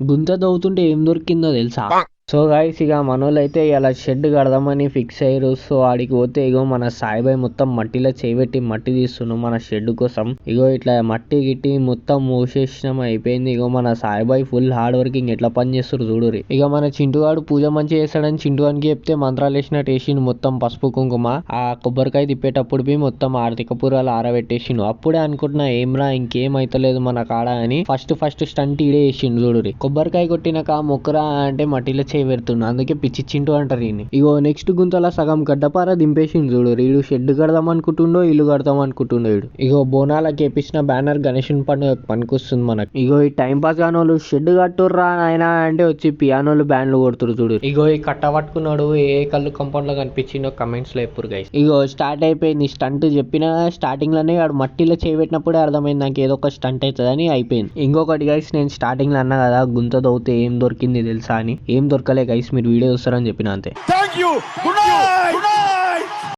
గుంత దవ్వుతుంటే ఏం దొరికిందో తెలుసా? సో గైస్ ఇక మనోళ్ళైతే ఇలా షెడ్ కడదామని ఫిక్స్ అయ్యారు. సో ఆడికి పోతే ఇగో మన సాయిబాయ్ మొత్తం మట్టిలో చేయబెట్టి మట్టి తీస్తున్నాం మన షెడ్ కోసం. ఇగో ఇట్లా మట్టి గిట్టి మొత్తం మూసేసినాం అయిపోయింది. ఇగో మన సాయిబాయ్ ఫుల్ హార్డ్ వర్కింగ్ ఎట్లా పని చేస్తారు చూడురి. ఇక మన చింటుగాడు పూజ మంచిగా చేస్తాడని చింటుగానికి చెప్తే మంత్రాలు వేసినట్టు వేసిండు మొత్తం పసుపు కుంకుమ. ఆ కొబ్బరికాయ తిప్పేటప్పుడు మొత్తం ఆర్థిక పూరాలు ఆరబెట్టేసిండు. అప్పుడే అనుకుంటున్నా ఏమ్రా ఇంకేం అయితలేదు మన కాడ అని ఫస్ట్ స్టంట్ ఈడే వేసిండు చూడురి. కొబ్బరికాయ కొట్టినాక మొక్కరా అంటే మట్టిలో పెడుతున్నా అందుకే పిచ్చిచ్చింటూ అంటారు ఈయన. ఇగో నెక్స్ట్ గుంతల సగం గడ్డపార దింపేసిండు చూడు. వీడు షెడ్ కడదాం అనుకుంటుండో ఇల్లు కడదాం అనుకుంటుండో వీడు. ఇగో బోనాలకి వేపించిన బ్యానర్ గణేశుని పండుగ పనికొస్తుంది మనకు. ఇగో ఈ టైం పాస్ కానోళ్ళు షెడ్ కట్టుర్రా ఆయన అంటే వచ్చి పియానోలు బ్యాండ్లు కొడుతురు చూడు. ఇగో ఈ కట్ట పట్టుకున్నాడు ఏ కళ్ళు కంపౌండ్ లో కనిపించిందో కమెంట్స్ లో ఎప్పుడు గైస్. ఇగో స్టార్ట్ అయిపోయింది స్టంట్. చెప్పిన స్టార్టింగ్ లోనే వాడు మట్టిలో చేయబెట్టినప్పుడే అర్థమైంది నాకు ఏదో ఒక స్టంట్ అవుతుందని అయిపోయింది. ఇంకొకటి గైస్ నేను స్టార్టింగ్ లో అన్నా కదా గుంత దవ్వుతే ఏం దొరికింది తెలుసా అని. ఏం దొరకలే గైస్ మీరు వీడియో చూస్తారని చెప్పిన అంతే.